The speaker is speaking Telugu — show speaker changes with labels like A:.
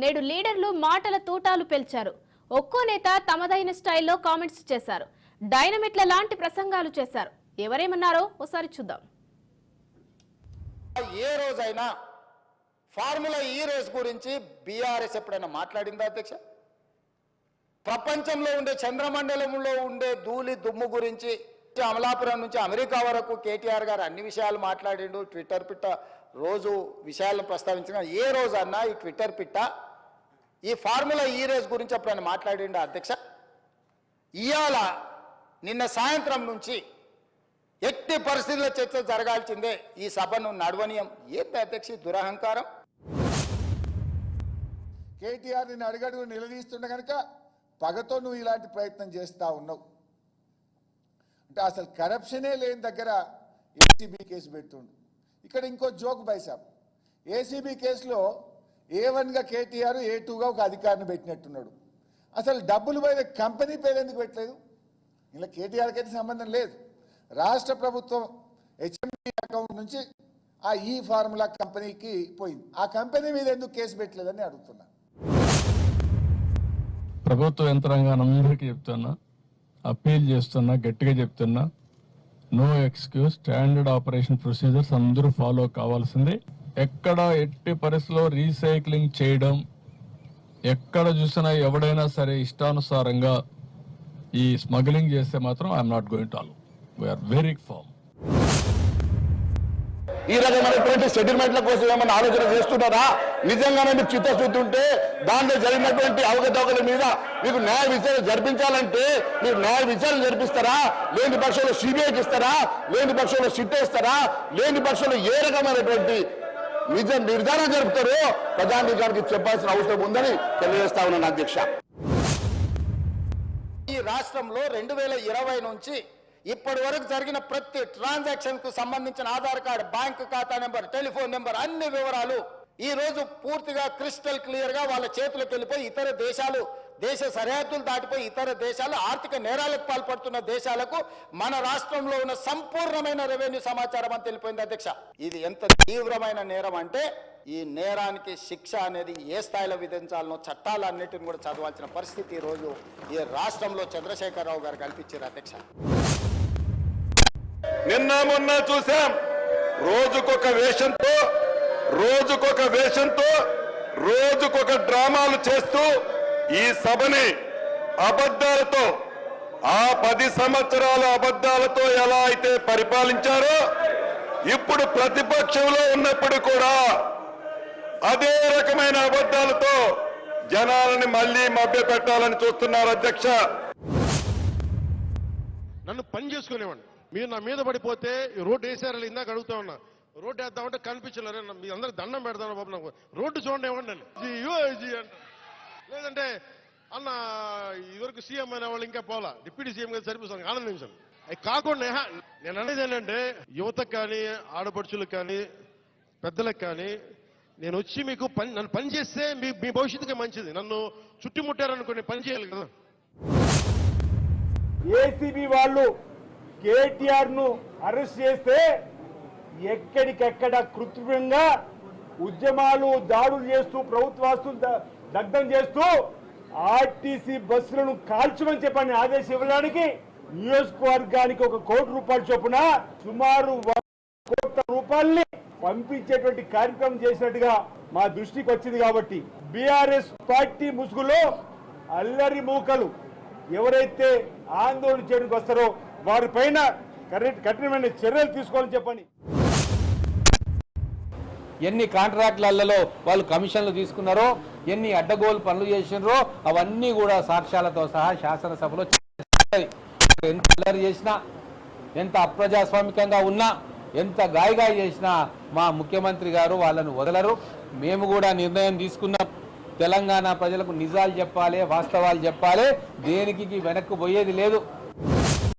A: నేడు లీడర్లు మాటల తూటాలు పెల్చారు. ఒక్కో నేత తమదైన స్టైల్లో కామెంట్స్ చేశారు. డైనమిట్ల లాంటి ప్రసంగాలు చేశారు. ఎవరేమన్నారో ఒకసారి చూద్దాం.
B: ఏ రోజైనా ఫార్ములా ఈ రేస్ గురించి బీఆర్ఎస్ ఎప్పుడైనా మాట్లాడిందా అధ్యక్ష? ప్రపంచంలో ఉండే చంద్రమండలంలో ఉండే ధూళి దుమ్ము గురించి అమలాపురం నుంచి అమెరికా వరకు కేటీఆర్ గారు అన్ని విషయాలు మాట్లాడిండు. ట్విట్టర్ పిట్ట రోజు విషయాలను ప్రస్తావించిన ఏ రోజన్నా ఈ ట్విట్టర్ పిట్ట ఈ ఫార్ములా ఈ రేస్ గురించి ఎప్పుడైనా మాట్లాడిండు అధ్యక్ష? ఇవాళ నిన్న సాయంత్రం నుంచి ఎట్టి పరిస్థితుల్లో చర్చ జరగాల్సిందే. ఈ సభను నడవనీయం. ఏంటి అధ్యక్ష దురహంకారం?
C: కేటీఆర్ నిన్ను అడుగడుగు నిలదీస్తుండ కనుక పగతో నువ్వు ఇలాంటి ప్రయత్నం చేస్తూ ఉన్నావు. అంటే అసలు కరప్షనే లేని దగ్గర ఏసీబీ కేసు పెడుతుండు. ఇక్కడ ఇంకో జోక్ బైసాబ్. ఏసీబీ కేసులో A1గా కేటీఆర్, A2గా ఒక అధికారిని పెట్టినట్టున్నాడు. అసలు డబ్బులు పోయిన కంపెనీ పేరు ఎందుకు పెట్టలేదు? ఇలా కేటీఆర్కి అయితే సంబంధం లేదు. రాష్ట్ర ప్రభుత్వం HMD అకౌంట్ నుంచి ఆ ఈ ఫార్ములా కంపెనీకి పోయింది. ఆ కంపెనీ మీద ఎందుకు కేసు పెట్టలేదని అడుగుతున్నా.
D: ప్రభుత్వ యంత్రాంగాన్ని అందరికీ చెప్తున్నా, అప్పీల్ చేస్తున్నా, గట్టిగా చెప్తున్నా, no excuse. Standard operation procedures అందరూ ఫాలో కావాల్సిందే. ఎక్కడ ఎట్టి పరిస్థితిలో రీసైక్లింగ్ చేయడం, ఎక్కడ చూసినా ఎవడైనా సరే ఇష్టానుసారంగా ఈ స్మగ్లింగ్ చేస్తే మాత్రం I'm not going to allow. We're very firm.
B: ఈ రకమైనటువంటి సెటిల్మెంట్ల కోసం ఏమైనా ఆలోచన చేస్తున్నారా? నిజంగానే మీకు చిత్తశుద్ధి ఉంటే దాంట్లో జరిగినటువంటి అవకతవకల మీద మీకు న్యాయ విచారణ జరిపించాలంటే మీరు న్యాయ విచారణ జరిపిస్తారా? లేని పక్షంలో సిబిఐకి ఇస్తారా? లేని పక్షంలో సిట్ ఇస్తారా? లేని పక్షంలో ఏ రకమైనటువంటి నిర్ధారణ జరుపుతారో ప్రజానీకానికి చెప్పాల్సిన అవసరం ఉందని తెలియజేస్తా ఉన్నాను అధ్యక్ష. ఈ రాష్ట్రంలో 2020 నుంచి ఇప్పటి వరకు జరిగిన ప్రతి ట్రాన్సాక్షన్ కు సంబంధించిన ఆధార్ కార్డు, బ్యాంకు ఖాతా నెంబర్, టెలిఫోన్ నెంబర్, అన్ని వివరాలు ఈ రోజు పూర్తిగా క్రిస్టల్ క్లియర్ గా వాళ్ళ చేతులకు వెళ్ళిపోయి ఇతర దేశాలు, దేశ సరిహద్దులు దాటిపోయి ఇతర దేశాలు, ఆర్థిక నేరాలకు పాల్పడుతున్న దేశాలకు మన రాష్ట్రంలో ఉన్న సంపూర్ణమైన రెవెన్యూ సమాచారం అని తెలిపోయింది అధ్యక్ష. ఇది ఎంత తీవ్రమైన నేరం అంటే ఈ నేరానికి శిక్ష అనేది ఏ స్థాయిలో విధించాలనో చట్టాలన్నిటిని కూడా చదవాల్సిన పరిస్థితి ఈ రోజు ఈ రాష్ట్రంలో చంద్రశేఖరరావు గారు కల్పించారు అధ్యక్ష.
E: నిన్న మొన్న చూసాం. రోజుకొక వేషంతో రోజుకొక డ్రామాలు చేస్తూ ఈ సభని అబద్ధాలతో, ఆ 10 సంవత్సరాల అబద్ధాలతో ఎలా అయితే పరిపాలించారో ఇప్పుడు ప్రతిపక్షంలో ఉన్నప్పుడు కూడా అదే రకమైన అబద్ధాలతో జనాలని మళ్లీ మభ్య పెట్టాలని చూస్తున్నారు అధ్యక్ష.
F: నన్ను పని చేసుకునేవాడిని. మీరు నా మీద పడిపోతే రోడ్డు వేసారు. ఇందాక అడుగుతా ఉన్నా, రోడ్డు వేద్దామంటే కనిపించలేరు. మీ అందరూ దండం పెడతాను బాబు, నాకు రోడ్డు చూడండి ఇవ్వండి అంట. లేదంటే అన్న ఇదివరకు సీఎం అయిన వాళ్ళు ఇంకా పోలా, డిప్యూటీ సీఎం గారు సరిపోతాను, ఆనందించాను. అవి కాకుండా నేను అనేది ఏంటంటే యువతకు కానీ, ఆడపడుచులకు కానీ, పెద్దలకు కానీ, నేను వచ్చి మీకు నన్ను పని చేస్తే మీ భవిష్యత్తుకే మంచిది. నన్ను చుట్టుముట్టారనుకోండి, పని చేయాలి కదా.
G: ఏసీబీ వాళ్ళు కేటీఆర్ ను అరెస్ట్ చేస్తే ఎక్కడికెక్కడ కృత్రిమంగా ఉద్యమాలు, దాడులు చేస్తూ, ప్రభుత్వాస్తులు దగ్ధం చేస్తూ ఆర్టీసీ బస్సులను కాల్చమని చెప్పని ఆదేశం ఇవ్వడానికి నియోజకవర్గానికి 1 కోటి రూపాయల చొప్పున సుమారు 1 కోట్ల రూపాయల్ని పంపించేటువంటి కార్యక్రమం చేసినట్టుగా మా దృష్టికి వచ్చింది. కాబట్టి బీఆర్ఎస్ పార్టీ ముసుగులో అల్లరి మూకలు ఎవరైతే ఆందోళన చేయడానికి వస్తారో వారిపైన కఠినమైన చర్యలు తీసుకోవాలని చెప్పండి.
H: ఎన్ని కాంట్రాక్ట్లలో వాళ్ళు కమిషన్లు తీసుకున్నారో, ఎన్ని అడ్డగోలు పనులు చేసినారో అవన్నీ కూడా సాక్ష్యాలతో సహా శాసనసభలో ఎంత అల్లరి చేసినా, ఎంత అప్రజాస్వామికంగా ఉన్నా, ఎంత గాయగాయ చేసినా మా ముఖ్యమంత్రి గారు వాళ్ళను వదలరు. మేము కూడా నిర్ణయం తీసుకున్నాం. తెలంగాణ ప్రజలకు నిజాలు చెప్పాలి, వాస్తవాలు చెప్పాలి, దేనికి వెనక్కు పోయేది లేదు.